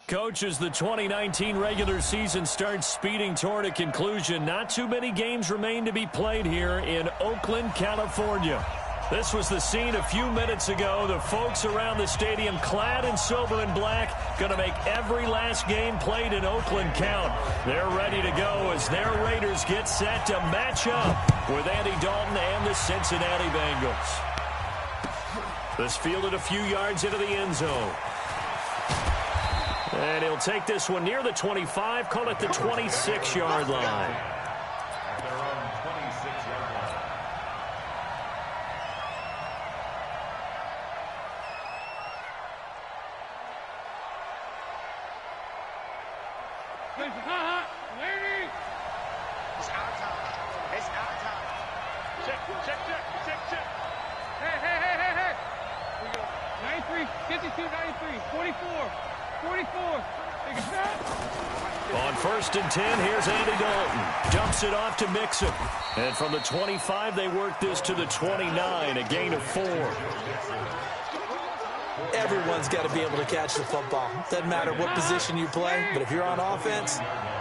Coach, as the 2019 regular season starts speeding toward a conclusion, not too many games remain to be played here in Oakland, California. This was the scene a few minutes ago. The folks around the stadium clad in silver and black going to make every last game played in Oakland count. They're ready to go as their Raiders get set to match up with Andy Dalton and the Cincinnati Bengals. This fielded a few yards into the end zone. And he'll take this one near the 25, call it the 26-yard line. On 1st and 10, here's Andy Dalton. Dumps it off to Mixon. And from the 25, they work this to the 29, a gain of 4. Everyone's got to be able to catch the football. Doesn't matter what position you play, but if you're on offense,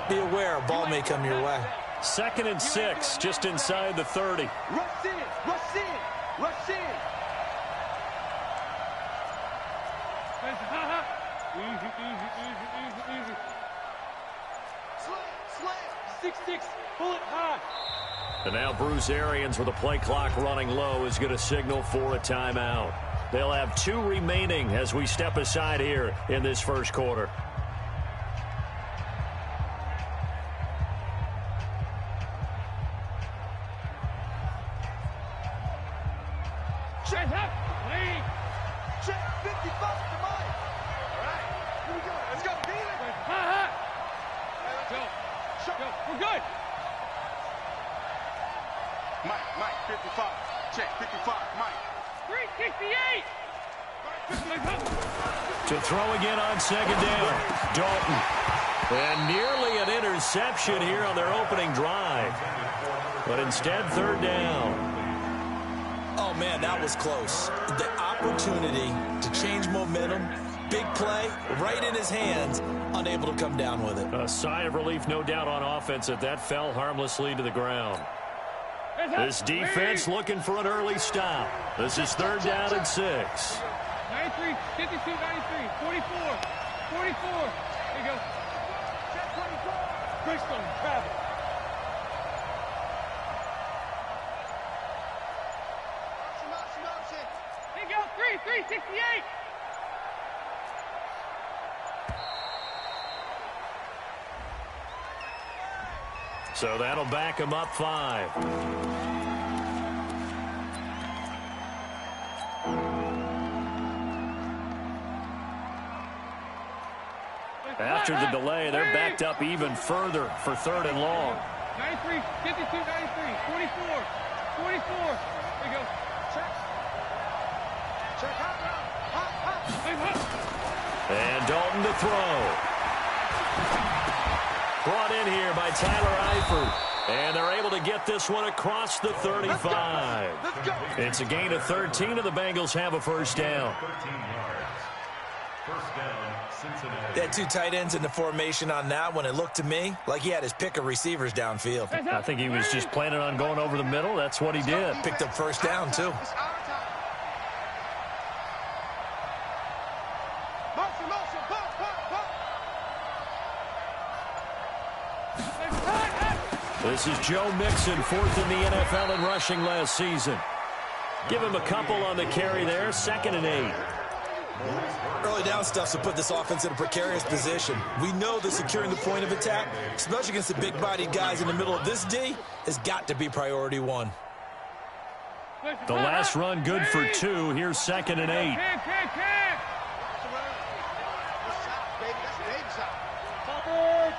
be aware a ball may come your way. 2nd and 6, just inside the 30. Rush in, rush in, rush in. Easy. Slam. 6-6, pull it high. And now Bruce Arians, with the play clock running low, is going to signal for a timeout. They'll have 2 remaining as we step aside here in this first quarter. Check up. Lead. Check 55 to Mike. All right. Here we go. Let's go. Beat it. High. Go. We're good. Mike, 55. Check 55, Mike. 368. To throw again on 2nd down. Dalton. And nearly an interception here on their opening drive. But instead, 3rd down. Oh, man, that was close. The opportunity to change momentum, big play, right in his hands, unable to come down with it. A sigh of relief, no doubt, on offense that fell harmlessly to the ground. This defense looking for an early stop. This is 3rd down and 6. 93, 52, 93, 44. There you go. Check 24. Bristol, travel. There you go, 368. So that'll back him up 5. After the delay, they're backed up even further for 3rd and long. 93, 52, 93, 44. There you go. Check. Hot. And Dalton to throw. Brought in here by Tyler Eifert. And they're able to get this one across the 35. Let's go. It's a gain of 13, and the Bengals have a 1st down. 13 yards. 1st down, Cincinnati. They had 2 tight ends in the formation on that one. It looked to me like he had his pick of receivers downfield. I think he was just planning on going over the middle. That's what he did. Picked up 1st down, too. This is Joe Mixon, 4th in the NFL in rushing last season. Give him a couple on the carry there, 2nd and 8. Early down stuff to put this offense in a precarious position. We know that securing the point of attack, especially against the big-bodied guys in the middle of this D, has got to be priority 1. The last run good for 2. Here's 2nd and 8.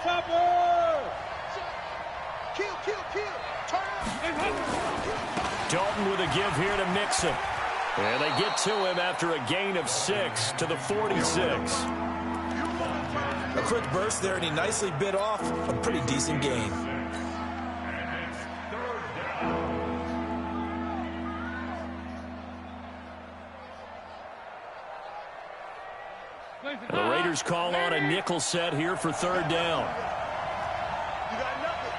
Topper! Kill! Turn! Dalton with a give here to Mixon. And they get to him after a gain of 6 to the 46. A quick burst there, and he nicely bit off a pretty decent gain. The Raiders call on a nickel set here for third down. You got nothing.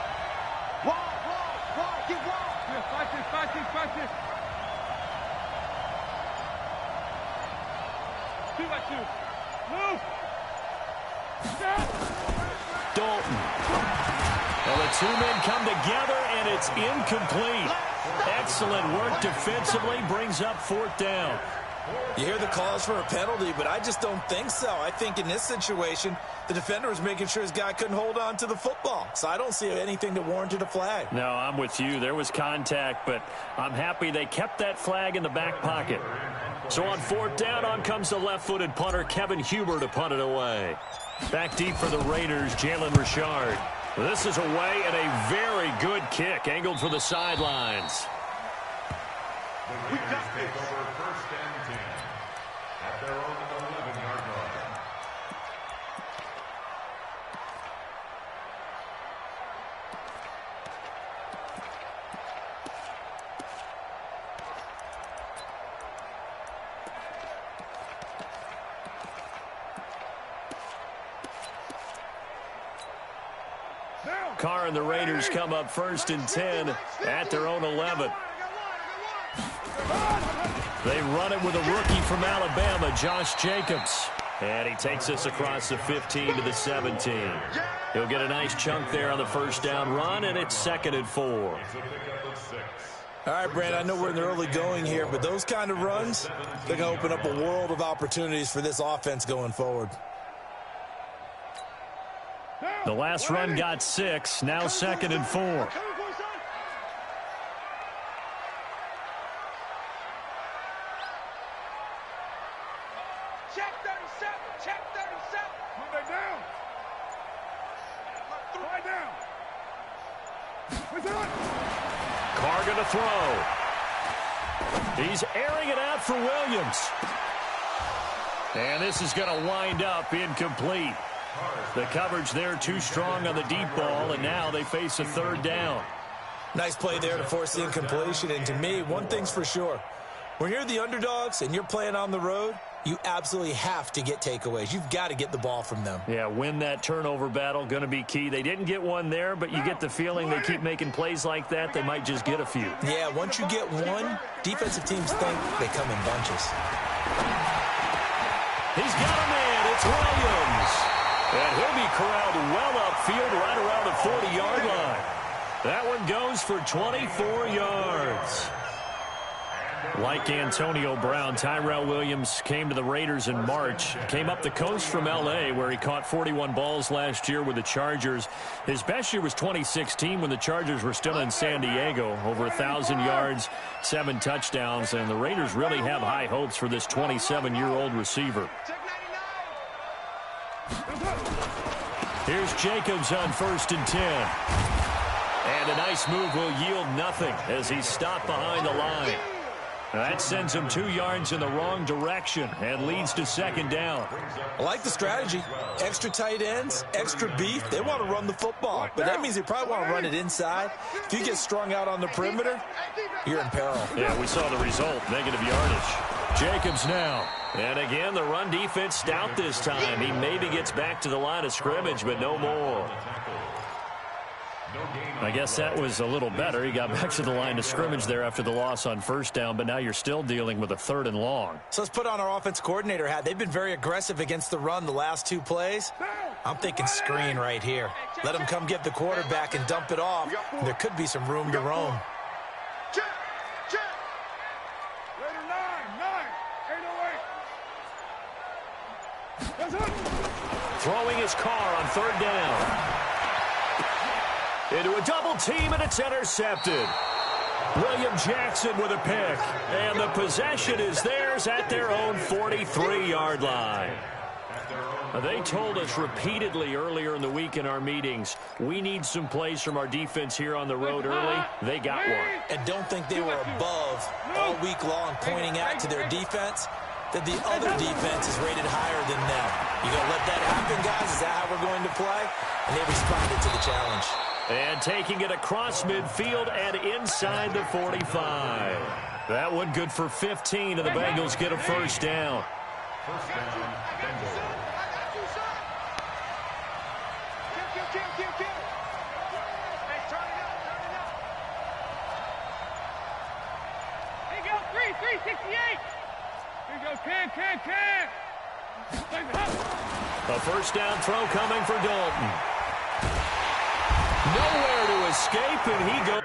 Wide, get wide. Yeah, fight this. 2-by-2. Move. Dalton. Well, the two men come together, and it's incomplete. Excellent work defensively, brings up fourth down. You hear the calls for a penalty, but I just don't think so. I think in this situation, the defender was making sure his guy couldn't hold on to the football. So I don't see anything that warranted a flag. No, I'm with you. There was contact, but I'm happy they kept that flag in the back pocket. So on fourth down, on comes the left-footed punter, Kevin Huber, to punt it away. Back deep for the Raiders, Jalen Richard. This is away and a very good kick, angled for the sidelines. The Raiders take over first and 10 at their own 11-yard line. Carr and the Raiders come up first and 10 at their own 11. They run it with a rookie from Alabama, Josh Jacobs. And he takes us across the 15 to the 17. He'll get a nice chunk there on the first down run, and it's 2nd and 4. All right, Brand, I know we're in the early going here, but those kind of runs, they're going to open up a world of opportunities for this offense going forward. The last run got 6, now 2nd and 4. Check 37. Move it down. Right down. Carr going to throw. He's airing it out for Williams. And this is going to wind up incomplete. The coverage there too strong on the deep ball, and now they face a third down. Nice play there to force the incompletion. And to me, one thing's for sure. When you're the underdogs and you're playing on the road, you absolutely have to get takeaways. You've got to get the ball from them. Yeah, win that turnover battle, going to be key. They didn't get one there, but you get the feeling they keep making plays like that, they might just get a few. Yeah, once you get one, defensive teams think they come in bunches. He's got a man. It's Williams. And he'll be corralled well upfield right around the 40-yard line. That one goes for 24 yards. Like Antonio Brown, Tyrell Williams came to the Raiders in March. Came up the coast from L.A., where he caught 41 balls last year with the Chargers. His best year was 2016 when the Chargers were still in San Diego. Over 1,000 yards, 7 touchdowns, and the Raiders really have high hopes for this 27-year-old receiver. Here's Jacobs on 1st and 10. And a nice move will yield nothing as he's stopped behind the line. That sends him 2 yards in the wrong direction and leads to 2nd down. I like the strategy. Extra tight ends, extra beef. They want to run the football, but that means they probably want to run it inside. If you get strung out on the perimeter, you're in peril. Yeah, we saw the result, negative yardage. Jacobs now. And again, the run defense stout this time. He maybe gets back to the line of scrimmage, but no more. I guess that was a little better. He got back to the line of scrimmage there after the loss on 1st down, but now you're still dealing with a 3rd and long. So let's put on our offense coordinator hat. They've been very aggressive against the run the last 2 plays. I'm thinking screen right here. Let them come get the quarterback and dump it off. And there could be some room to roam. Check. Raider 808. Throwing his Carr on 3rd down. Into a double team, and it's intercepted. William Jackson with a pick. And the possession is theirs at their own 43-yard line. They told us repeatedly earlier in the week in our meetings, we need some plays from our defense here on the road early. They got one. And don't think they were above all week long pointing out to their defense that the other defense is rated higher than them. You going to let that happen, guys? Is that how we're going to play? And they responded to the challenge. And taking it across midfield and inside the 45. That one good for 15, and the Bengals get a 1st down. First down, Bengals. A first down throw coming for Dalton. Nowhere to escape, and he goes.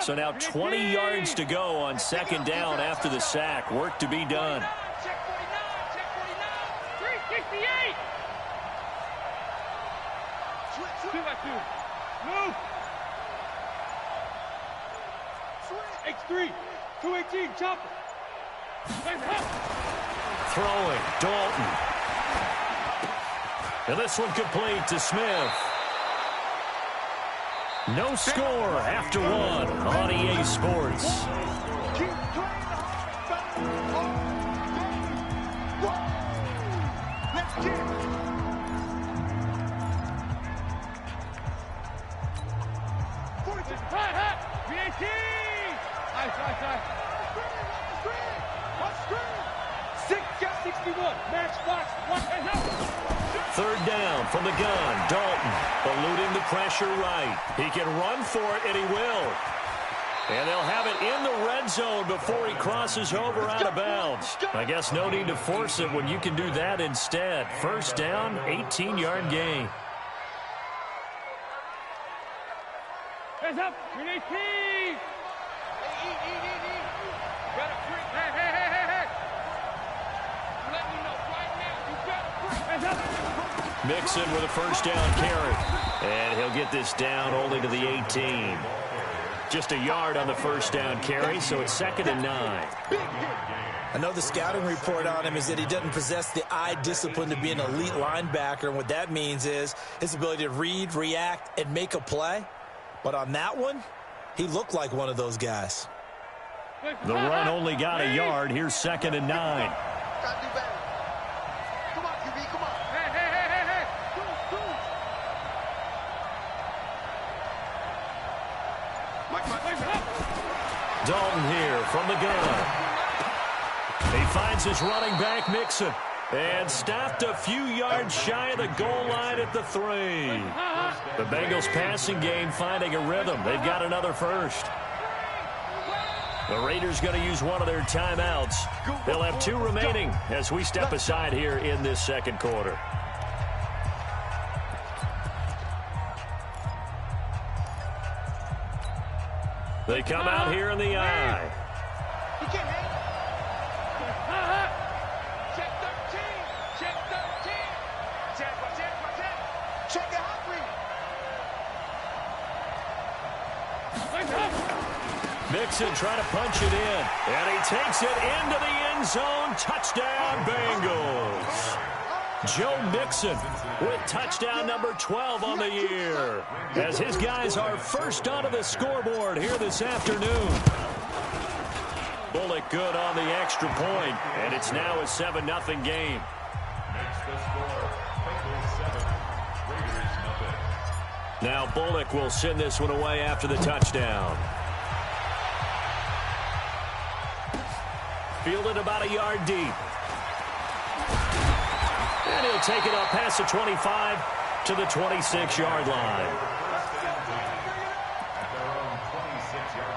So now 20 yards to go on second down after the sack. Work to be done. Check 49, check 49. 368. 2 by 2. Move. X3. 218. Chopper. Throwing. Dalton. And this one complete to Smith. No score after one on EA Sports. Keep playing hard all day. Let's get it. 42. High. V18. High. One screen. 61. Matchbox. One and out. Third down from the gun. Dalton eluding the pressure right. He can run for it, and he will. And they'll have it in the red zone before he crosses over out of bounds. I guess no need to force it when you can do that instead. First down, 18-yard gain. Hands up. 318. Got a free. Hey. Let me know right now. You got a free. Hands up. Mixon with a first down carry. And he'll get this down only to the 18. Just a yard on the first down carry, so it's 2nd and 9. I know the scouting report on him is that he doesn't possess the eye discipline to be an elite linebacker, and what that means is his ability to read, react, and make a play. But on that one, he looked like one of those guys. The run only got a yard. Here's 2nd and 9. Dalton here from the gun. He finds his running back, Mixon, and stopped a few yards shy of the goal line at the 3. The Bengals passing game finding a rhythm. They've got another first. The Raiders going to use one of their timeouts. They'll have 2 remaining as we step aside here in this second quarter. They come out here in the eye. He can't hang. Check 13. Check 13. Check it out, please. Mixon trying to punch it in. And he takes it into the end zone. Touchdown, Bengals. Joe Mixon with touchdown number 12 on the year, as his guys are first onto the scoreboard here this afternoon. Bullock good on the extra point, and it's now a 7-0 game. Makes the score Bengals 7, Raiders 0. Now Bullock will send this one away after the touchdown. Fielded about a yard deep. And he'll take it up past the 25 to the 26-yard line. At their own 26-yard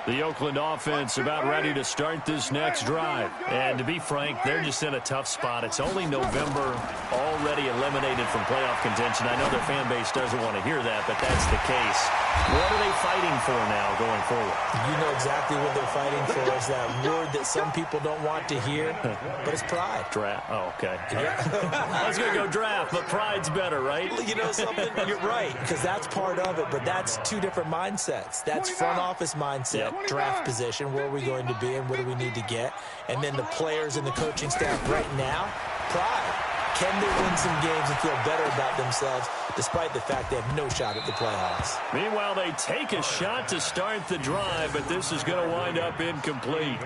line. The Oakland offense about ready to start this next drive. And to be frank, they're just in a tough spot. It's only November, already eliminated from playoff contention. I know their fan base doesn't want to hear that, but that's the case. What are they fighting for now going forward? You know exactly what they're fighting for. Is that word that some people don't want to hear, but it's pride. Draft. Oh, okay. Yeah. I was going to go draft, but pride's better, right? You know something? You're right, because that's part of it, but that's two different mindsets. That's front office mindset, draft position, where are we going to be and what do we need to get? And then the players and the coaching staff right now, pride. Can they win some games and feel better about themselves despite the fact they have no shot at the playoffs? Meanwhile, they take a shot to start the drive, but this is going to wind up incomplete.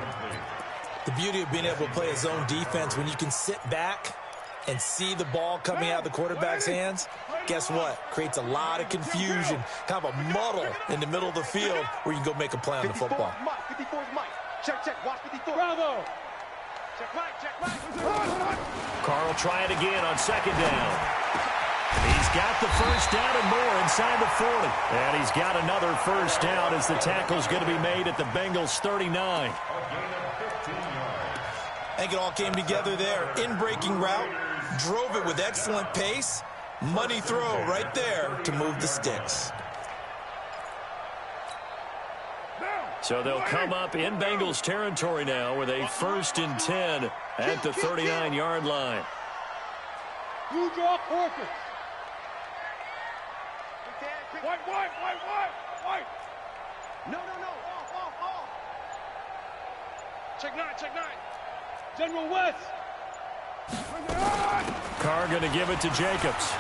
The beauty of being able to play a zone defense when you can sit back and see the ball coming out of the quarterback's hands, guess what? Creates a lot of confusion, kind of a muddle in the middle of the field where you can go make a play on the football. 54's Mike. Check. Watch 54. Bravo. Check right. Carl try it again on second down. He's got the first down and more inside the 40. And he's got another first down as the tackle's going to be made at the Bengals 39. I think it all came together there. In-breaking route, drove it with excellent pace. Money throw right there to move the sticks. So they'll come up in Bengals territory now with a 1st and 10 at the 39-yard line. You draw focus. White. No. Off. Check nine. General West. Carr going to give it to Jacobs.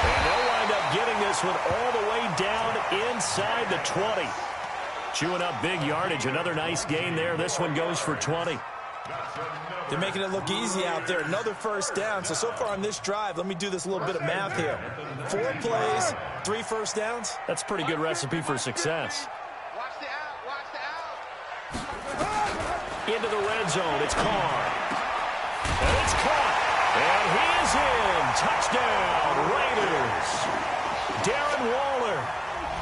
And they'll wind up getting this one all the way down inside the 20. Chewing up big yardage. Another nice gain there. This one goes for 20. They're making it look easy out there. Another first down. So far on this drive, let me do this little bit of math here. 4 plays, 3 first downs. That's a pretty good recipe for success. Watch the out. Into the red zone. It's Carr. And it's caught. And he is in. Touchdown, Raiders. Darren Waller,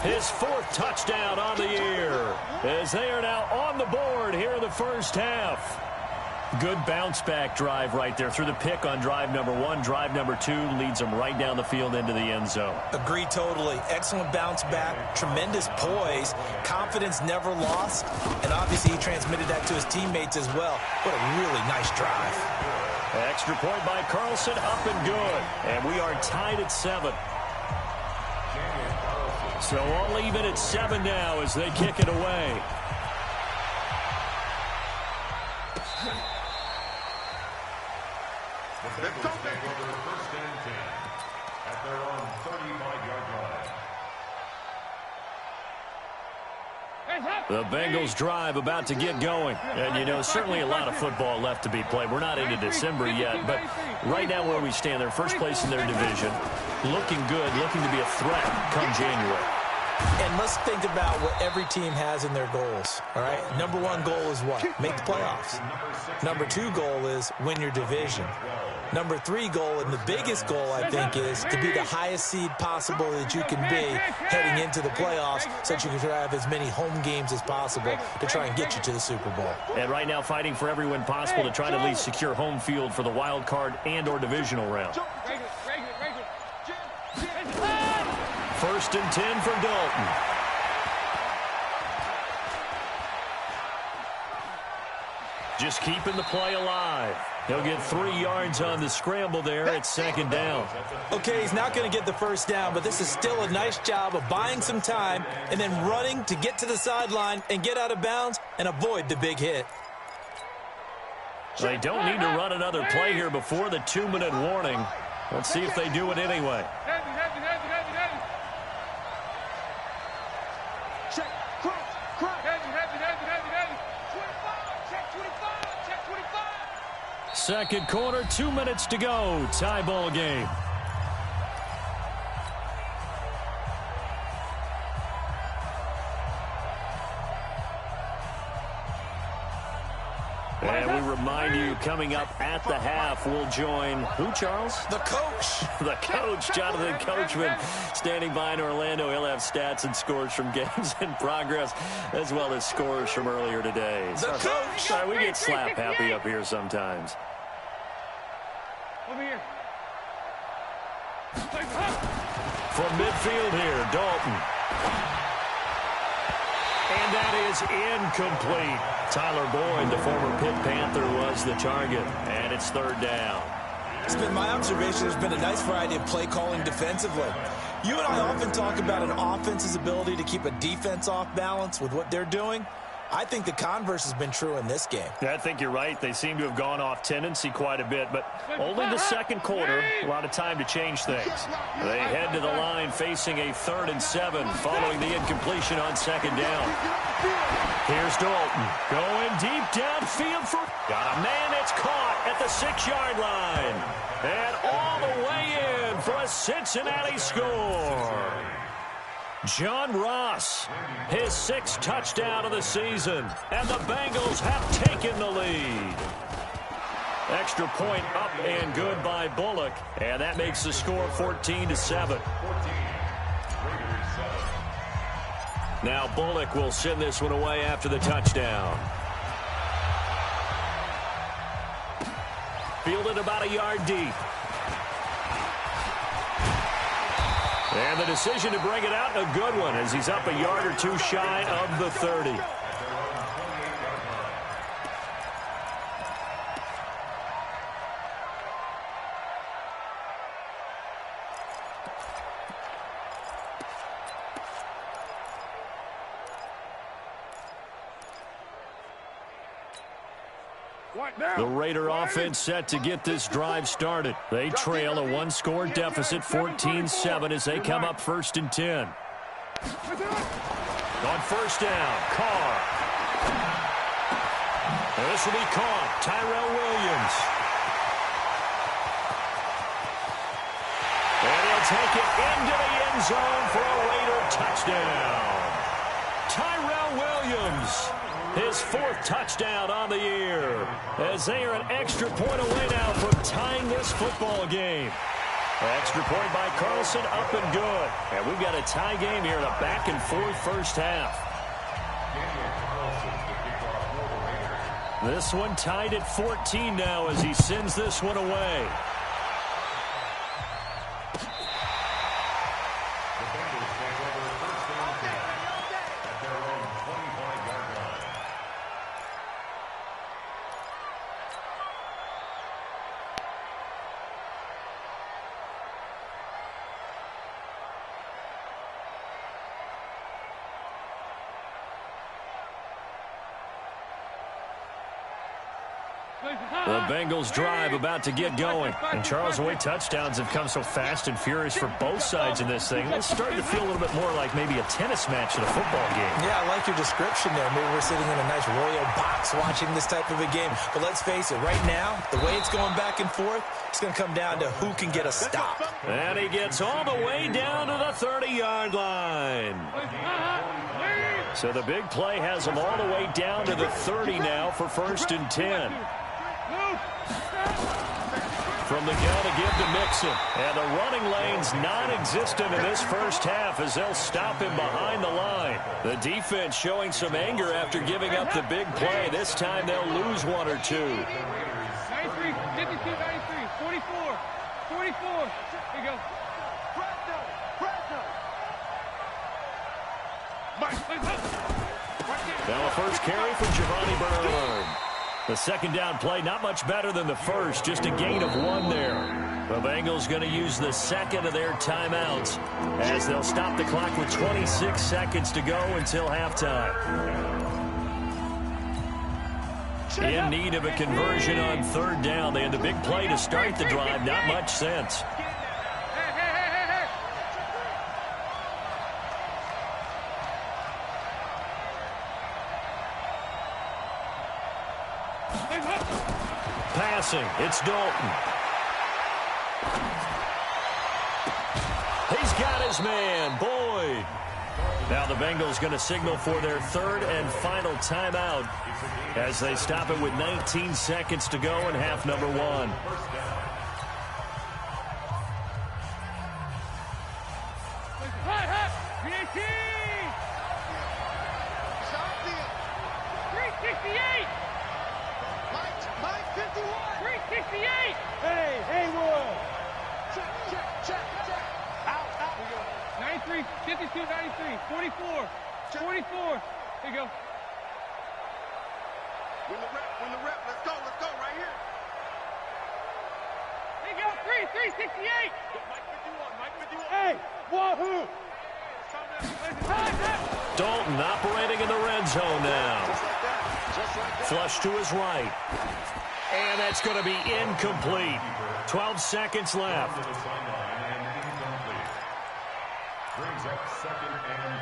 his 4th touchdown on the year, as they are now on the board here in the first half. Good bounce-back drive right there through the pick on drive number 1. Drive number 2 leads them right down the field into the end zone. Agree totally. Excellent bounce back, tremendous poise, confidence never lost, and obviously he transmitted that to his teammates as well. What a really nice drive. Extra point by Carlson, up and good. And we are tied at 7. So all even at 7 now as they kick it away. The Bengals take over 1st and 10 at their own 35-yard line. The Bengals drive about to get going. And, you know, certainly a lot of football left to be played. We're not into December yet, but right now where we stand, they're first place in their division. Looking good, looking to be a threat come January. And let's think about what every team has in their goals, all right? Number 1 goal is what? Make the playoffs. Number 2 goal is win your division. Number 3 goal, and the biggest goal, I think, is to be the highest seed possible that you can be heading into the playoffs so that you can have as many home games as possible to try and get you to the Super Bowl. And right now fighting for every win possible to try to at least secure home field for the wild card and or divisional round. 1st and 10 for Dalton. Just keeping the play alive. He'll get 3 yards on the scramble there at 2nd down. Okay, he's not going to get the first down, but this is still a nice job of buying some time and then running to get to the sideline and get out of bounds and avoid the big hit. They don't need to run another play here before the 2-minute warning. Let's see if they do it anyway. Check. Crack. Check 25. Second quarter, 2 minutes to go. Tie ball game. And we remind you, coming up at the half, we'll join who, Charles? The coach. The coach, Jonathan Coachman, standing by in Orlando. He'll have stats and scores from games in progress, as well as scores from earlier today. The coach. Sorry, we get slap happy up here sometimes. Over here. From midfield here, Dalton. And that is incomplete. Tyler Boyd, the former Pitt Panther, was the target. And it's third down. It's been my observation there's been a nice variety of play calling defensively. You and I often talk about an offense's ability to keep a defense off balance with what they're doing. I think the converse has been true in this game. Yeah, I think you're right. They seem to have gone off tendency quite a bit, but only the second quarter, a lot of time to change things. They head to the line facing a 3rd and 7 following the incompletion on second down. Here's Dalton going deep downfield for... Got a man that's caught at the 6-yard line. And all the way in for a Cincinnati score. John Ross, his 6th touchdown of the season, and the Bengals have taken the lead. Extra point up and good by Bullock, and that makes the score 14-7. Now Bullock will send this one away after the touchdown. Fielded about a yard deep. And the decision to bring it out, a good one, as he's up a yard or two shy of the 30. The Raider offense set to get this drive started. They trail a 1-score deficit, 14-7, as they come up 1st and 10. On 1st down, Carr. And this will be caught. Tyrell Williams. And he'll take it into the end zone for a Raider touchdown. Tyrell Williams, his 4th touchdown on the year, as they are an extra point away now from tying this football game. Extra point by Carlson, up and good. And we've got a tie game here in a back-and-forth first half. This one tied at 14 now as he sends this one away. The Bengals drive about to get going. And Charles, the way touchdowns have come so fast and furious for both sides in this thing, it's starting to feel a little bit more like maybe a tennis match at a football game. Yeah, I like your description there. Maybe we're sitting in a nice royal box watching this type of a game. But let's face it, right now, the way it's going back and forth, it's going to come down to who can get a stop. And he gets all the way down to the 30-yard line. So the big play has him all the way down to the 30 now for 1st and 10. From the gun to give to Mixon. And the running lane's non-existent in this first half as they'll stop him behind the line. The defense showing some anger after giving up the big play. This time they'll lose 1 or 2. 93, 52, 93, 44, 44. Here you go. Now a first carry for Giovanni Bernard. The second down play, not much better than the first, just a gain of 1 there. The Bengals going to use the second of their timeouts as they'll stop the clock with 26 seconds to go until halftime. In need of a conversion on 3rd down. They had the big play to start the drive, not much sense. Passing, it's Dalton. He's got his man, Boyd. Now the Bengals going to signal for their third and final timeout as they stop it with 19 seconds to go in half number one. Hey, Haywood! Check. Out. 93, 52, 93, 44, 44. Here you go. Win the rep. Let's go right here. Here you go, 368. Mike 51. Hey, wahoo! Dalton operating in the red zone now. Flush to his right. And that's going to be incomplete. 12 seconds left. Brings up 2nd and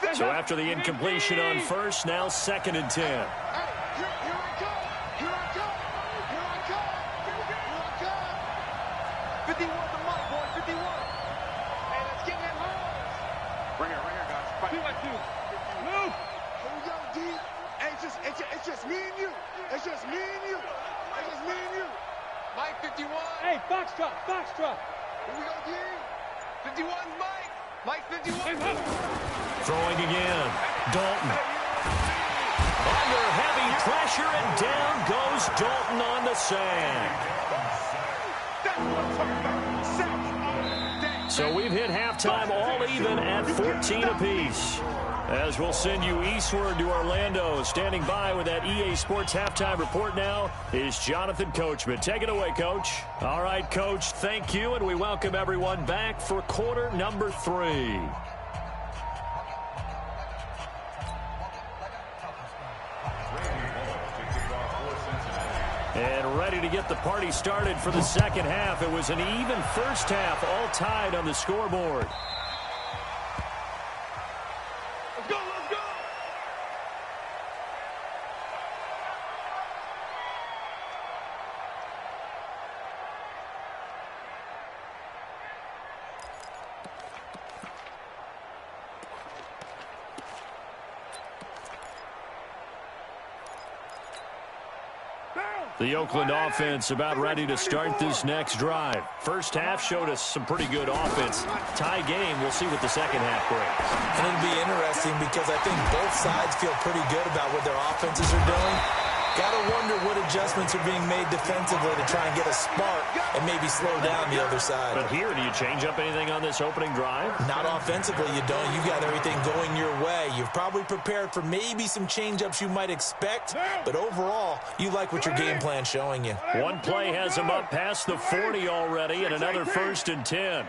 10. So after the incompletion on first, now 2nd and 10. Here I come. 51 the mic, boy. 51. Hey, let's get that home. Right here, guys. 2 by 2. Move. Here we go, D. Hey, it's just me and you. It's just me and you. Mike 51. Hey, box drop. Here we go, D. 51's Mike. Mike 51. Throwing again. Dalton. Under heavy pressure, and down goes Dalton on the sack. So we've hit halftime all even at 14 apiece. As we'll send you eastward to Orlando. Standing by with that EA Sports halftime report now is Jonathan Coachman. Take it away, Coach. All right, Coach, thank you, and we welcome everyone back for quarter number 3. And ready to get the party started for the second half. It was an even first half, all tied on the scoreboard. Let's go. The Oakland offense about ready to start this next drive. First half showed us some pretty good offense. Tie game. We'll see what the second half brings. And it'll be interesting because I think both sides feel pretty good about what their offenses are doing. Got to wonder what adjustments are being made defensively to try and get a spark and maybe slow down the other side. But here, do you change up anything on this opening drive? Not offensively, you don't. You got everything going your way. You've probably prepared for maybe some change-ups you might expect, but overall, you like what your game plan's showing you. One play has him up past the 40 already, and another 1st and 10.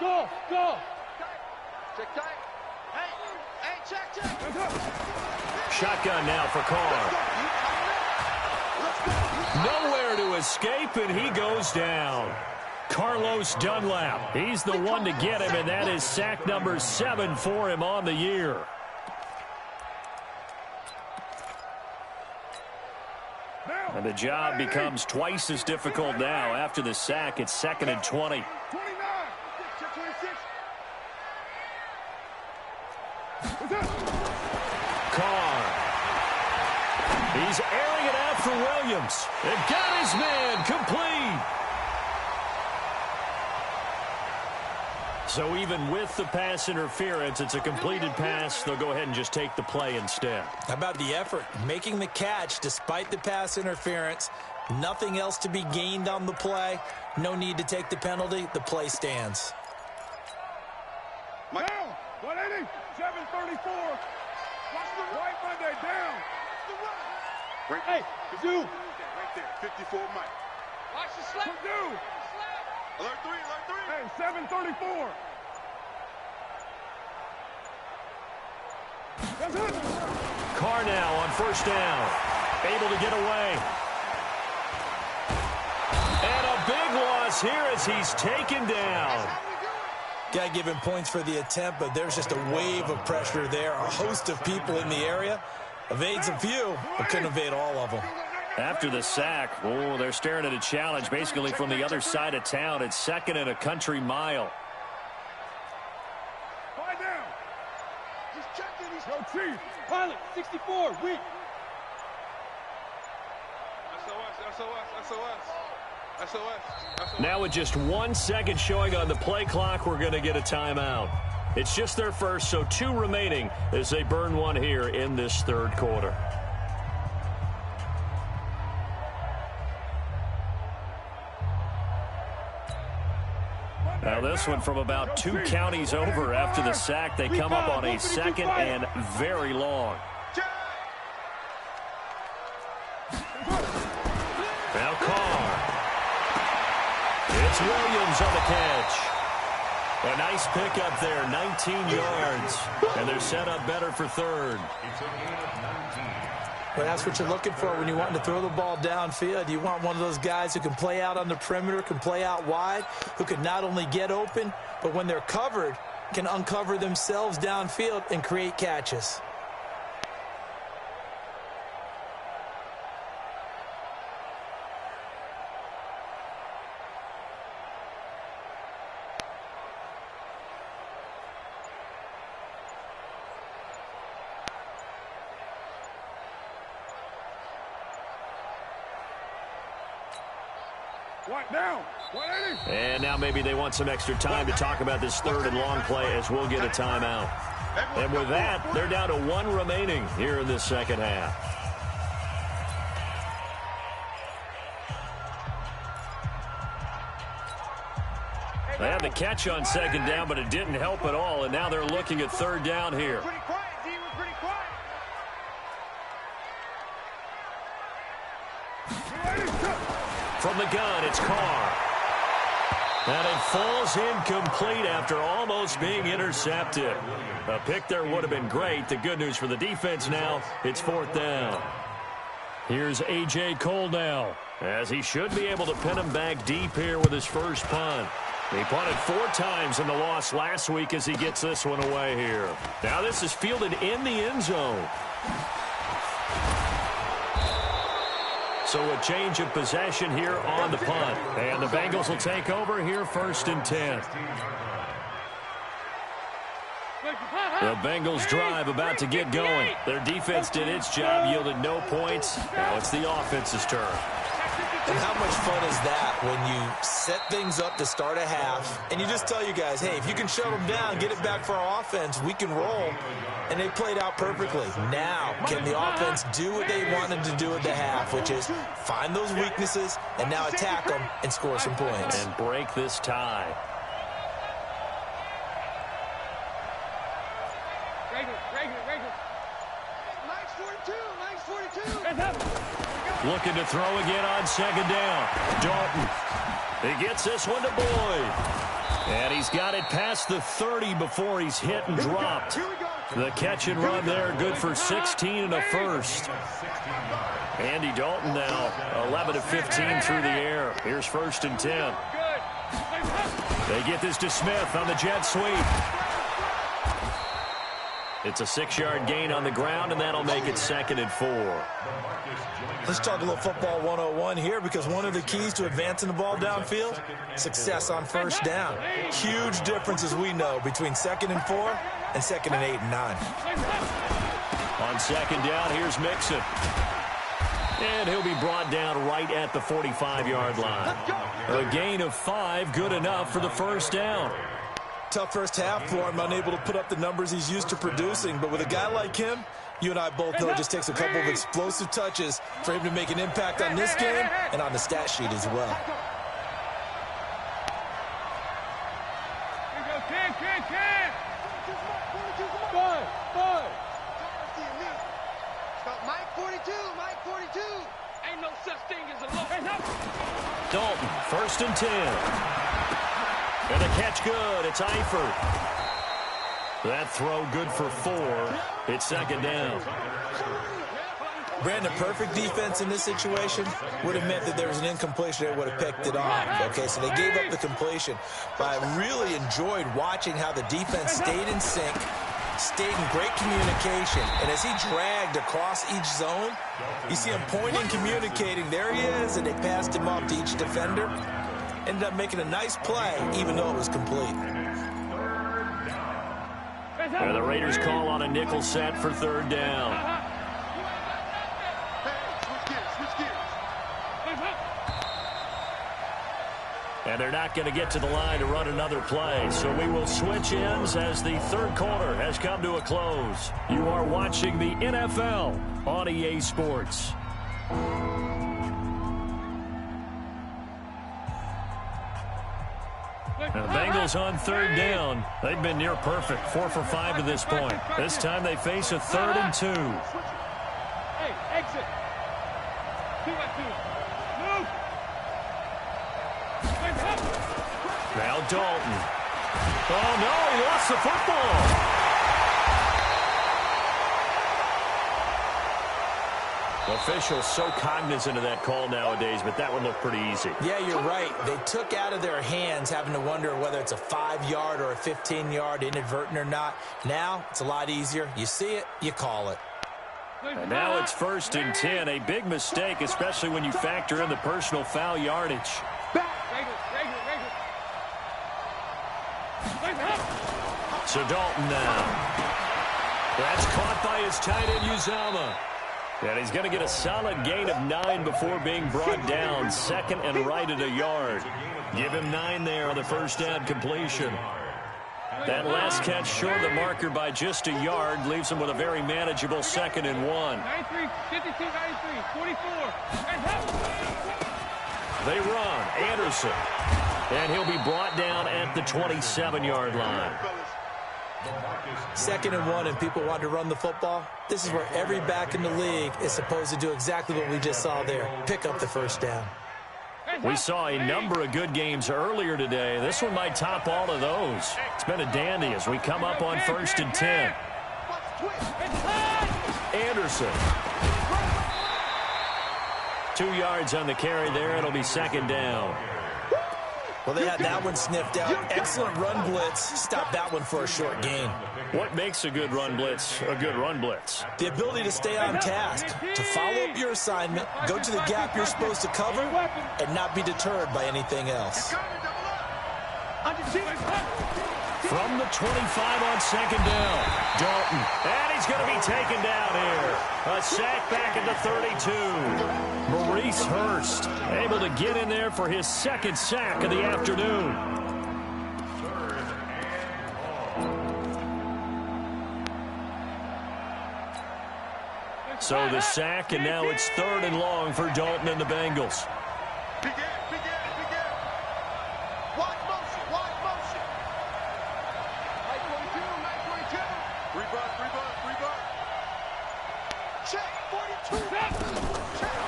Go. Check tight. Hey, check. Shotgun now for Carr. Nowhere to escape, and he goes down. Carlos Dunlap. He's the one to get him, and that is sack number 7 for him on the year. And the job becomes twice as difficult now. After the sack, it's 2nd and 20. 29. Carr. He's airing it out for Williams. And got his man complete. So even with the pass interference, it's a completed pass. They'll go ahead and just take the play instead. How about the effort? Making the catch despite the pass interference. Nothing else to be gained on the play. No need to take the penalty. The play stands. Down. 180. 734. Watch the right Monday down. Right. Hey, Zoo. Right there. 54 Mike. Watch the slap. Purdue. Alert 3. Hey, 734. That's it. Carr now on 1st down. Able to get away. And a big loss here as he's taken down. Got to give him points for the attempt, but there's just a wave of pressure there. A host of people in the area. Evades a few, but couldn't evade all of them. After the sack, they're staring at a challenge basically from the other side of town. It's 2nd and a country mile. Find down. Just checking. He's go Chief. Pilot, 64, weak. SOS. Now with just 1 second showing on the play clock, we're going to get a timeout. It's just their first, so 2 remaining as they burn one here in this third quarter. Now this one from about 2 counties over after the sack. They come up on a 2nd and very long. Now Carr. It's Williams on the catch. A nice pickup there, 19 yards. And they're set up better for third. Well, that's what you're looking for when you want to throw the ball downfield. You want one of those guys who can play out on the perimeter, can play out wide, who can not only get open, but when they're covered, can uncover themselves downfield and create catches. And now maybe they want some extra time to talk about this third and long play as we'll get a timeout. And with that, they're down to 1 remaining here in this second half. They had the catch on 2nd down, but it didn't help at all, and now they're looking at 3rd down here. From the gun, it's Carr. And it falls incomplete after almost being intercepted. A pick there would have been great. The good news for the defense now, it's 4th down. Here's A.J. Cole now, as he should be able to pin him back deep here with his first punt. He punted 4 times in the loss last week as he gets this one away here. Now this is fielded in the end zone. So a change of possession here on the punt. And the Bengals will take over here 1st and 10. The Bengals drive about to get going. Their defense did its job, yielded no points. Now it's the offense's turn. And how much fun is that when you set things up to start a half and you just tell you guys, hey, if you can shut them down, get it back for our offense, we can roll. And they played out perfectly. Now, can the offense do what they wanted to do at the half, which is find those weaknesses and now attack them and score some points. And break this tie. Looking to throw again on 2nd down. Dalton. He gets this one to Boyd. And he's got it past the 30 before he's hit and dropped. The catch and run there, good for 16 and a first. Andy Dalton now 11 of 15 through the air. Here's 1st and 10. They get this to Smith on the jet sweep. It's a 6-yard gain on the ground, and that'll make it 2nd and 4. Let's talk a little football 101 here, because one of the keys to advancing the ball downfield, success on 1st down. Huge difference, as we know, between 2nd and 4 and 2nd and 8 and 9. On 2nd down, here's Mixon. And he'll be brought down right at the 45-yard line. A gain of 5, good enough for the 1st down. Tough first half for him, unable to put up the numbers he's used to producing. But with a guy like him, you and I both know it just takes a couple of explosive touches for him to make an impact on this game and on the stat sheet as well. Ain't no such thing as a low. Dalton, 1st and 10. And a catch good. It's Eifert. That throw good for 4. It's 2nd down. Brandon, perfect defense in this situation would have meant that there was an incompletion that would have picked it off. Okay, so they gave up the completion. But I really enjoyed watching how the defense stayed in sync, stayed in great communication. And as he dragged across each zone, you see him pointing, communicating. There he is, and they passed him off to each defender. Ended up making a nice play, even though it was complete. And the Raiders call on a nickel set for third down. And they're not going to get to the line to run another play. So we will switch ends as the third quarter has come to a close. You are watching the NFL on EA Sports. And the Bengals on third down. They've been near perfect, 4 for 5 to this point. This time they face a 3rd and 2. Hey, exit. 2-by-2. Move. Now Dalton. Oh, no, he lost the football. Officials so cognizant of that call nowadays, but that one looked pretty easy. Yeah, you're right. They took out of their hands having to wonder whether it's a 5-yard or a 15-yard, inadvertent or not. Now, it's a lot easier. You see it, you call it. And now it's 1st and 10. A big mistake, especially when you factor in the personal foul yardage. So Dalton now. That's caught by his tight end, Uzomah. And he's going to get a solid gain of 9 before being brought down. 2nd and right at a yard. Give him 9 there on the first down completion. That last catch short of the marker by just a yard leaves him with a very manageable 2nd and 1. 93, 52, 93, 44. They run. Anderson. And he'll be brought down at the 27-yard line. 2nd and 1 and people want to run the football. This is where every back in the league is supposed to do exactly what we just saw there. Pick up the first down. We saw a number of good games earlier today. This one might top all of those. It's been a dandy as we come up on 1st and 10. Anderson. 2 yards on the carry there. It'll be 2nd down. Well, they had that one sniffed out. Excellent run blitz. Stop that one for a short gain. What makes a good run blitz a good run blitz? The ability to stay on task, to follow up your assignment, go to the gap you're supposed to cover, and not be deterred by anything else. From the 25 on 2nd down, Dalton. And he's going to be taken down here. A sack back at the 32. Maurice Hurst able to get in there for his 2nd sack of the afternoon. So the sack, and now it's 3rd and long for Dalton and the Bengals.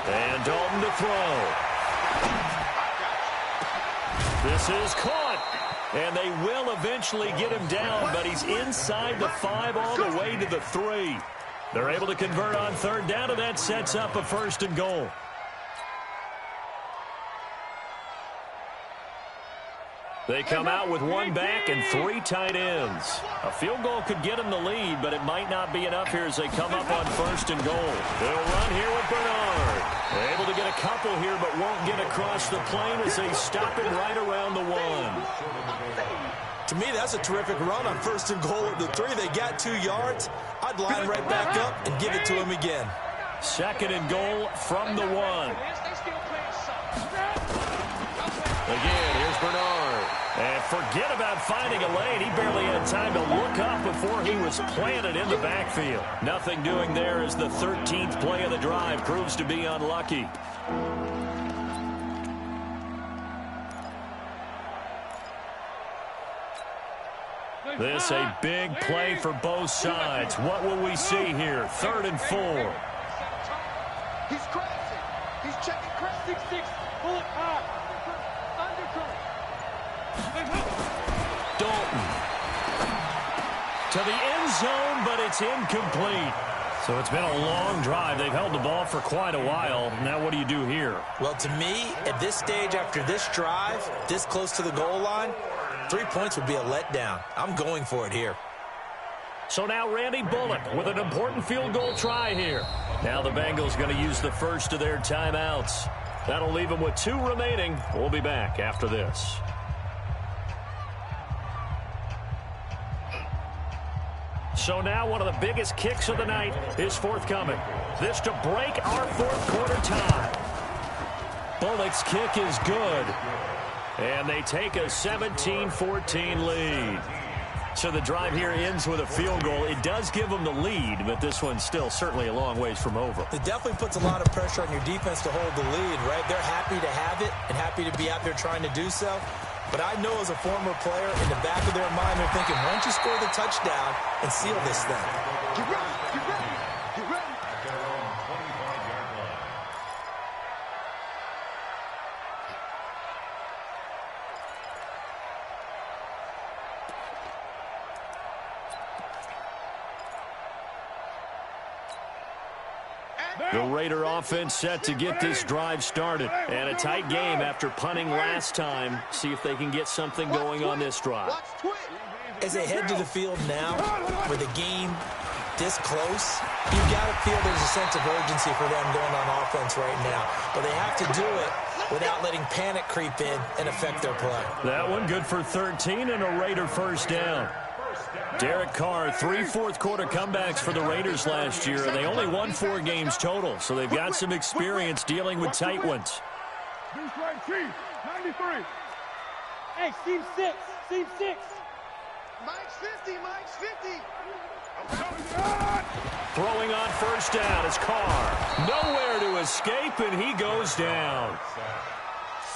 And Dalton to throw. This is caught. And they will eventually get him down, but he's inside the 5 all the way to the 3. They're able to convert on 3rd down, and that sets up a 1st and goal. They come out with 1 back and 3 tight ends. A field goal could get them the lead, but it might not be enough here as they come up on 1st and goal. They'll run here with Bernard. They're able to get a couple here, but won't get across the plane as they stop him right around the 1. To me, that's a terrific run on 1st and goal at the 3. They got 2 yards. I'd line right back up and give it to him again. 2nd and goal from the 1. Again, here's Bernard. And forget about finding a lane. He barely had time to look up before he was planted in the backfield. Nothing doing there as the 13th play of the drive proves to be unlucky. This a big play for both sides. What will we see here? 3rd and 4. He's crashing. He's checking crash. 6-6. Bullet high. Dalton to the end zone, but it's incomplete. So it's been a long drive. They've held the ball for quite a while. Now what do you do here? Well, to me, at this stage after this drive, this close to the goal line, 3 points would be a letdown. I'm going for it here. So now Randy Bullock with an important field goal try here. Now the Bengals going to use the first of their timeouts. That'll leave them with 2 remaining. We'll be back after this. So now one of the biggest kicks of the night is forthcoming. This to break our fourth quarter tie. Bullock's kick is good. And they take a 17-14 lead. So the drive here ends with a field goal. It does give them the lead, but this one's still certainly a long ways from over. It definitely puts a lot of pressure on your defense to hold the lead, right? They're happy to have it and happy to be out there trying to do so. But I know as a former player, in the back of their mind, they're thinking, why don't you score the touchdown and seal this thing? Get ready, get ready, get ready. At their own 25-yard line. The Raider offense set to get this drive started. And a tight game after punting last time. See if they can get something going on this drive. As they head to the field now, with a game this close, you've got to feel there's a sense of urgency for them going on offense right now. But they have to do it without letting panic creep in and affect their play. That one good for 13 and a Raider first down. Derek Carr, 3 fourth-quarter comebacks for the Raiders last year, and they only won 4 games total, so they've got some experience dealing with tight ones. Deuce right, Chief, 93. Hey, Steve 6, Steve 6. Mike's 50, Mike's 50. Throwing on first down is Carr. Nowhere to escape, and he goes down.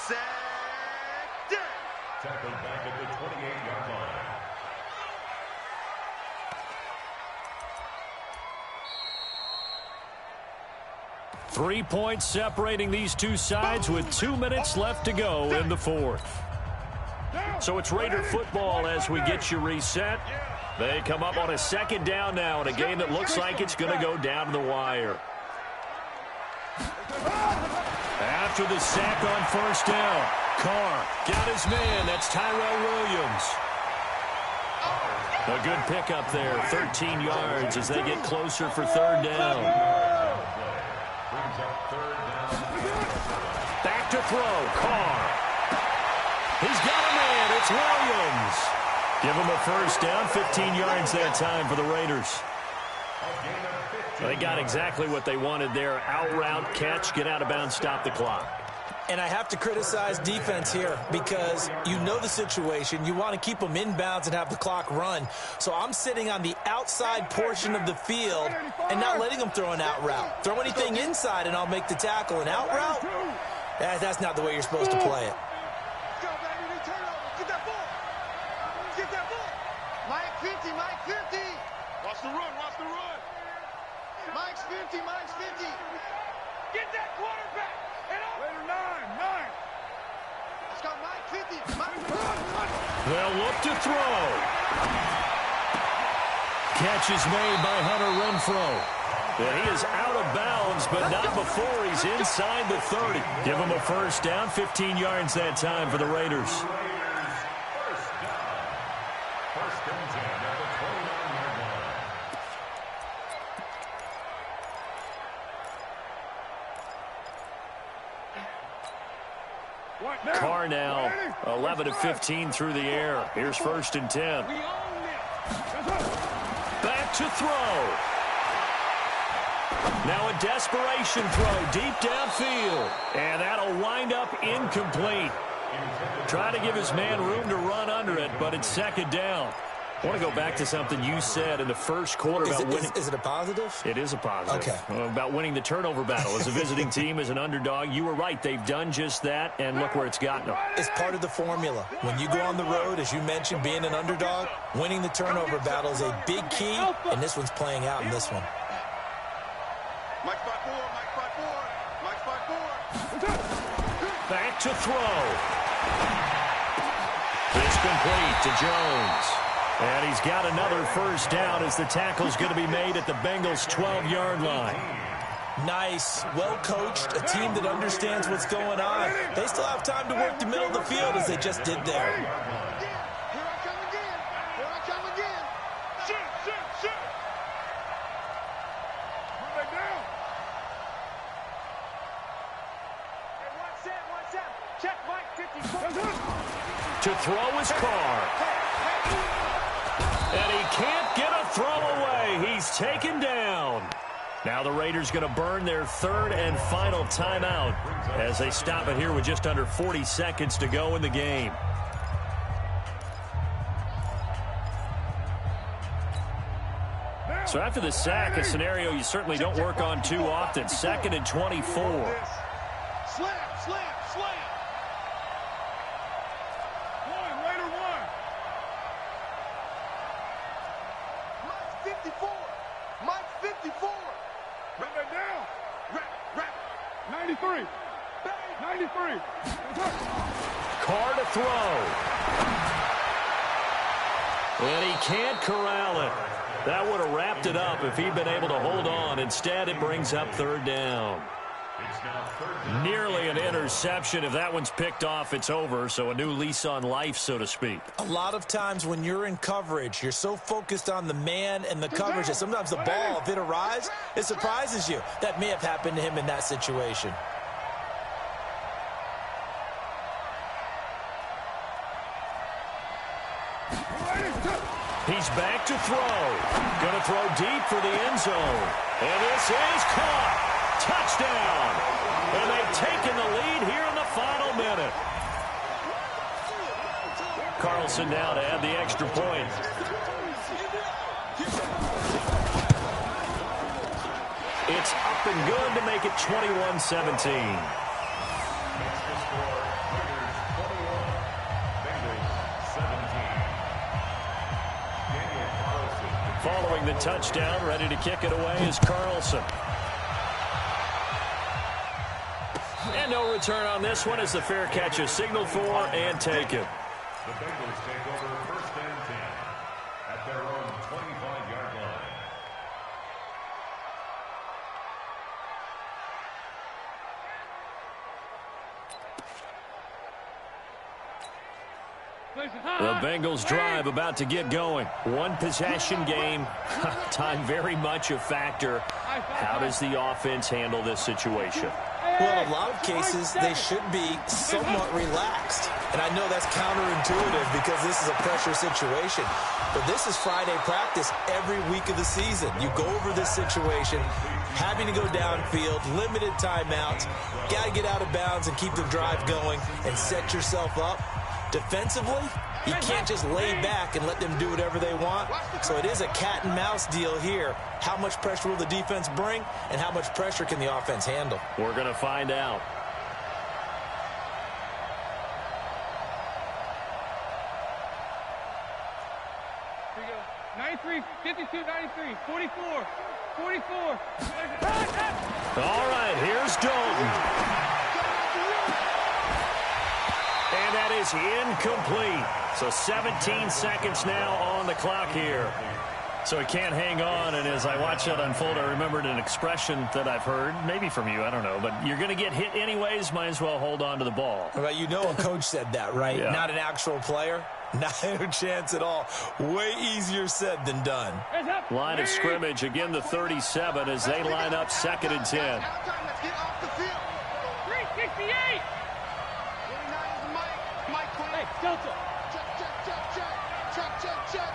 Sack down. Tackled back at the 28-yard line. Three points separating these two sides with 2 minutes left to go in the fourth. So it's Raider football as we get you reset. They come up on a second down now in a game that looks like it's going to go down to the wire. After the sack on first down, Carr got his man. That's Tyrell Williams. A good pickup there, 13 yards as they get closer for third down. Back to throw, Carr. He's got a man, it's Williams. Give him a first down, 15 yards that time for the Raiders. They got exactly what they wanted there. Out route, catch, get out of bounds, stop the clock. And I have to criticize defense here because you know the situation. You want to keep them inbounds and have the clock run. So I'm sitting on the outside portion of the field and not letting them throw an out route. Throw anything inside and I'll make the tackle. An out route? That's not the way you're supposed to play it. Go, baby, turn over. Get that ball. Get that ball. Mike 50, Mike 50. Watch the run, watch the run. Mike's 50, Mike's 50. Get that quarterback. And up. Later, 9. Let's go, Mike 50. Mike. They'll look to throw. Catch is made by Hunter Renfrow. And he is out of bounds, but not before he's inside the 30. Give him a first down, 15 yards that time for the Raiders. First and 10 at the 29-yard line. Carr now 11 of 15 through the air. Here's first and 10. Back to throw. Now a desperation throw deep downfield. And that'll wind up incomplete. Trying to give his man room to run under it, but it's second down. I want to go back to something you said in the first quarter about winning. Is it a positive? It is a positive. Okay. About winning the turnover battle as a visiting team, as an underdog. You were right. They've done just that, and look where it's gotten them. It's part of the formula. When you go on the road, as you mentioned, being an underdog, winning the turnover battle is a big key, and this one's playing out in this one. Mike 5-4, Mike 5-4, Mike 5-4. Back to throw. It's complete to Jones. And he's got another first down as the tackle's going to be made at the Bengals' 12-yard line. Nice, well-coached, a team that understands what's going on. They still have time to work the middle of the field as they just did there. Here I come again. Here I come again. Shoot. Move that down. Hey, watch that. Check Mike 50. To throw is Carr. And he can't get a throw away. is taken down. Now the Raiders going to burn their third and final timeout as they stop it here with just under 40 seconds to go in the game. So after the sack, a scenario you certainly don't work on too often. 2nd and 24. Slam, slam, slam. Raider one. Mike 54. Mike 54. Run that down. Rap. 93. 93. Carr to throw. And he can't corral it. That would have wrapped it up if he'd been able to hold on. Instead, it brings up 3rd down. Nearly an interception. If that one's picked off, it's over. So a new lease on life, so to speak. A lot of times when you're in coverage, you're so focused on the man and the coverage that sometimes the ball, if it arrives, it surprises you. That may have happened to him in that situation. He's back to throw. Going to throw deep for the end zone. And this is caught. Touchdown. And they've taken the lead here in the final minute. Carlson now to add the extra point. It's up and good to make it 21-17. Following the touchdown, ready to kick it away is Carlson. And no return on this one as the fair catch is signaled for and taken. The Bengals take over 1st and 10 at their own 25-yard line. The Bengals drive about to get going. One possession game. Time very much a factor. How does the offense handle this situation? Well, in a lot of cases, they should be somewhat relaxed. And I know that's counterintuitive because this is a pressure situation. But this is Friday practice every week of the season. You go over this situation, having to go downfield, limited timeouts, got to get out of bounds and keep the drive going and set yourself up. Defensively, you can't just lay back and let them do whatever they want. So it is a cat and mouse deal here. How much pressure will the defense bring, and how much pressure can the offense handle? We're going to find out. Here we go. 93, 52, 93, 44, 44. All right, here's Dalton. And that is incomplete. So 17 seconds now on the clock here. So he can't hang on, and as I watch that unfold, I remembered an expression that I've heard, maybe from you, I don't know, but you're going to get hit anyways, might as well hold on to the ball. Well, you know a coach said that, right? Yeah. Not an actual player. Not a chance at all. Way easier said than done. Line of scrimmage, again the 37 as they line up 2nd and 10. Let's get off the field. 368. 29 is Mike. Mike 20. Hey, Delta. Check.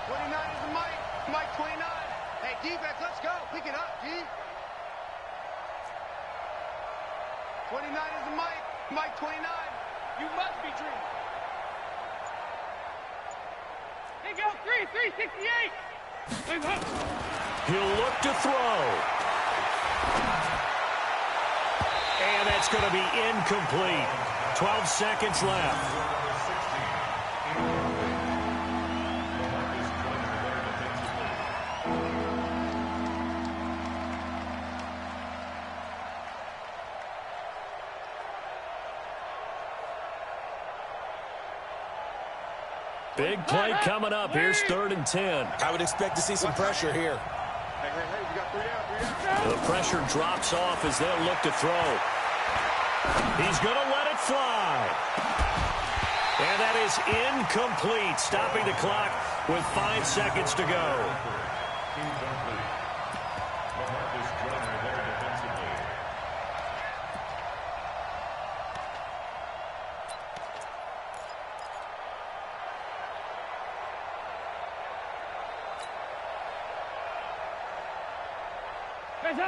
29 is Mike. Mike 29. Hey, defense, let's go. Pick it up, G. 29 is Mike. Mike 29. You must be dreaming. Hey, go. 368. He'll look to throw. And that's going to be incomplete. 12 seconds left. Big play coming up. Here's 3rd and 10. I would expect to see some pressure here. Hey, you got 3 down. The pressure drops off as they'll look to throw. He's going to let it fly. And that is incomplete, stopping the clock with 5 seconds to go.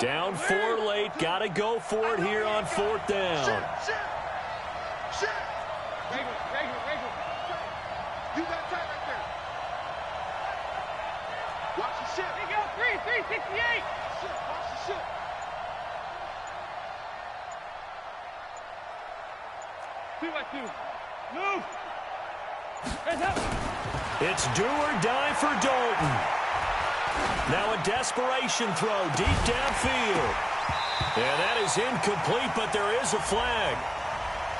Down 4 late. Got to go for it here on 4th down. Shit. Regular. You got time right there. Watch the shit. Here you go. 368. Shit. Watch the shit. Two by two. Move. Hands up. It's do or die for Dalton. Now a desperation throw deep downfield. And that is incomplete, but there is a flag.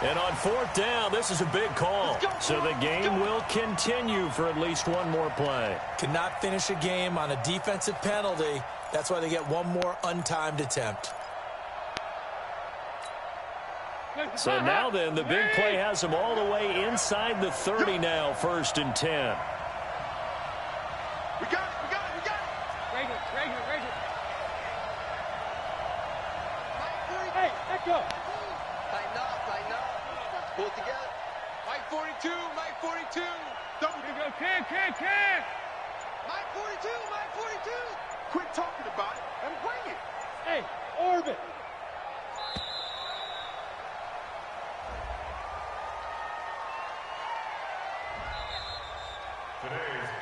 And on 4th down, this is a big call. So the game will continue for at least one more play. Cannot finish a game on a defensive penalty. That's why they get one more untimed attempt. So now then, the big play has them all the way inside the 30 now, 1st and 10. We got it. Regular. Hey, let go. Tighten up. Pull it together. Mike 42. Double. Here we go. Can. Mike 42. Quit talking about it and bring it. Hey, orbit.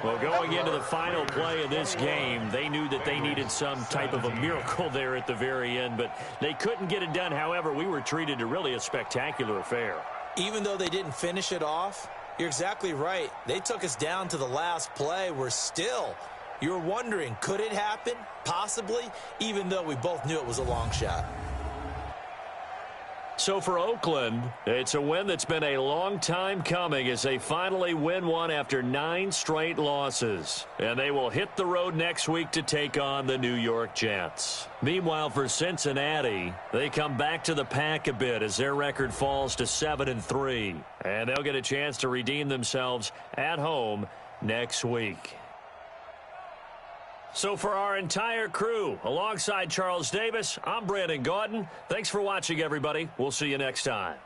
Well, going into the final play of this game, they knew that they needed some type of a miracle there at the very end, but they couldn't get it done. However, we were treated to really a spectacular affair. Even though they didn't finish it off, you're exactly right. They took us down to the last play. You were wondering, could it happen? Possibly, even though we both knew it was a long shot. So for Oakland, it's a win that's been a long time coming as they finally win one after 9 straight losses. And they will hit the road next week to take on the New York Jets. Meanwhile, for Cincinnati, they come back to the pack a bit as their record falls to 7-3. And they'll get a chance to redeem themselves at home next week. So for our entire crew, alongside Charles Davis, I'm Brandon Gaudin. Thanks for watching, everybody. We'll see you next time.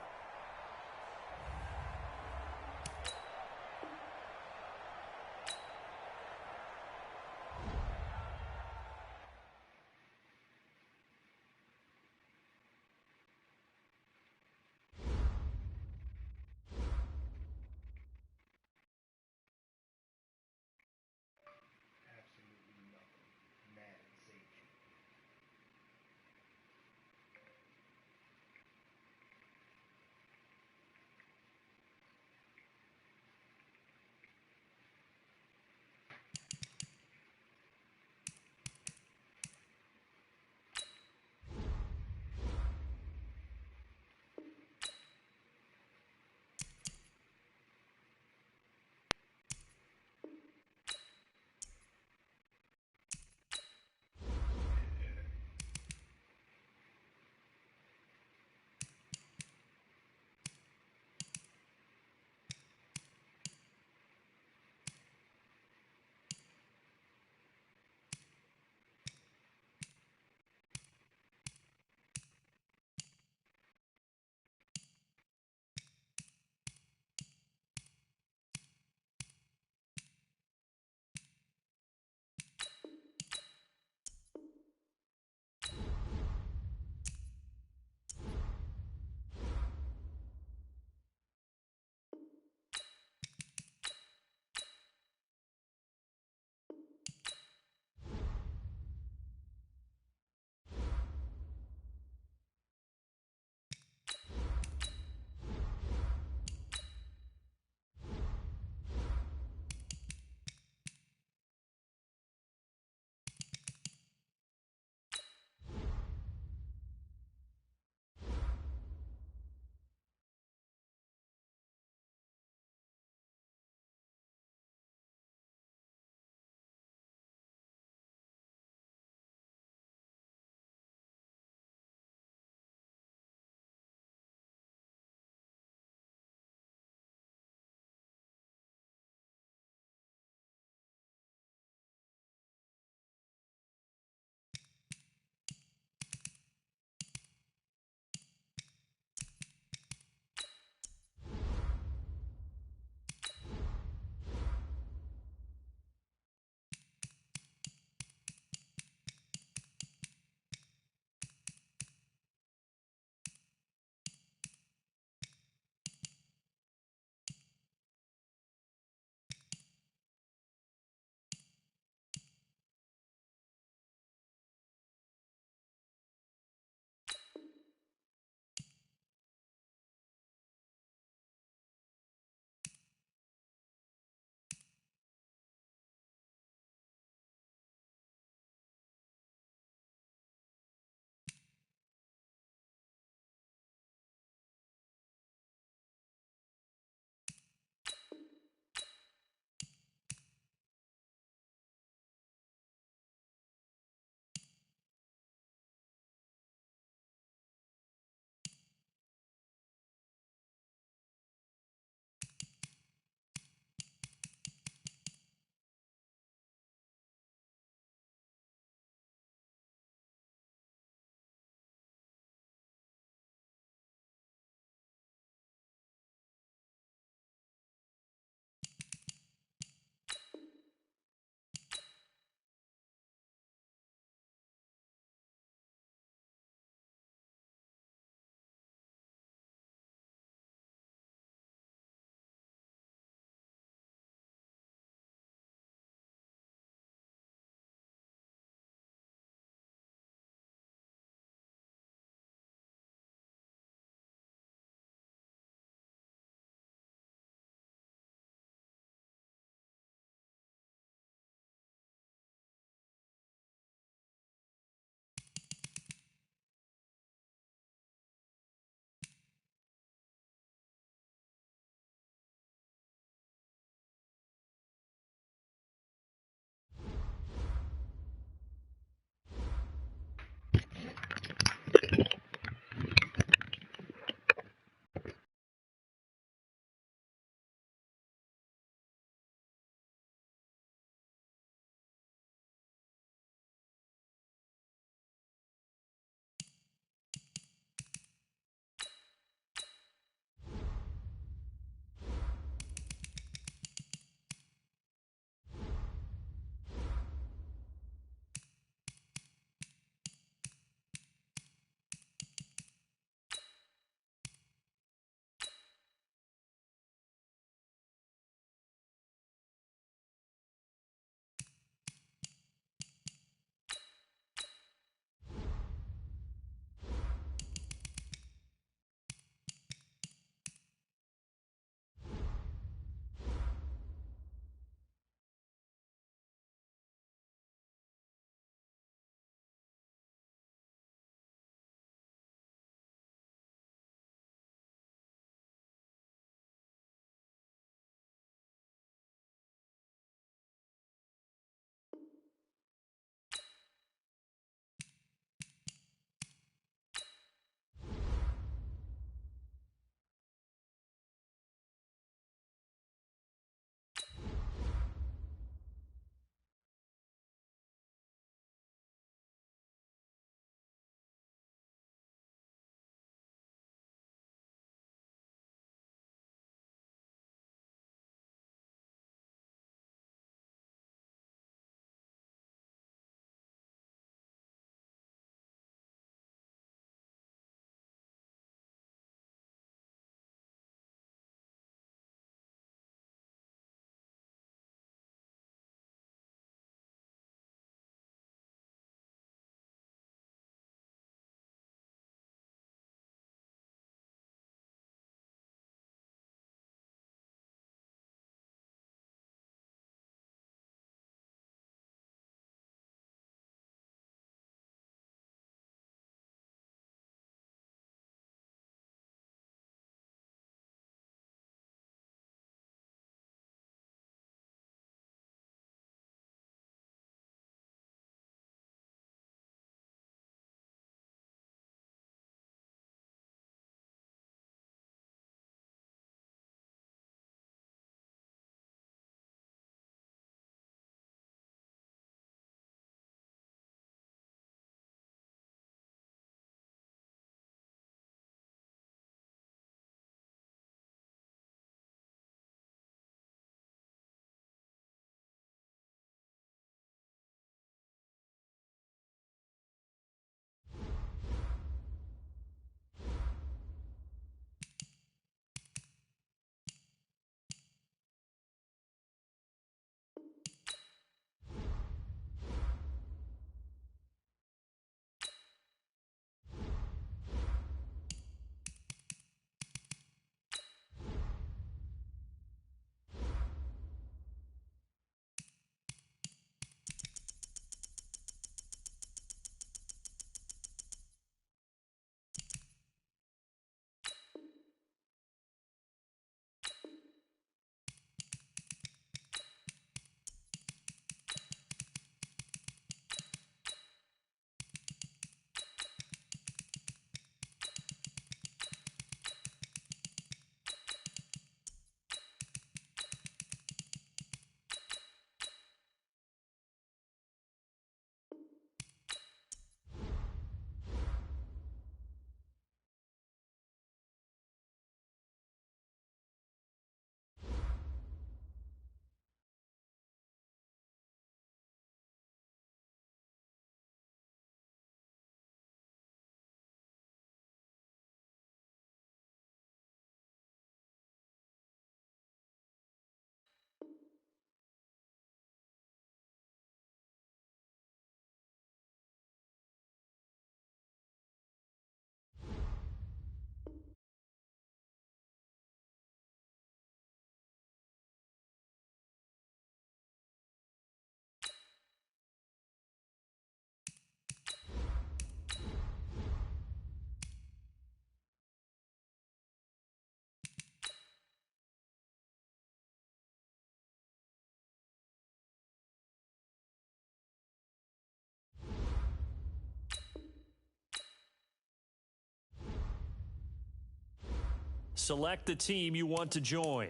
select the team you want to join.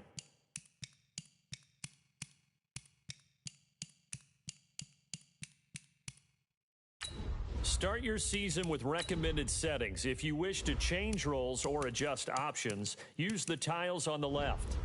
Start your season with recommended settings. If you wish to change roles or adjust options, use the tiles on the left.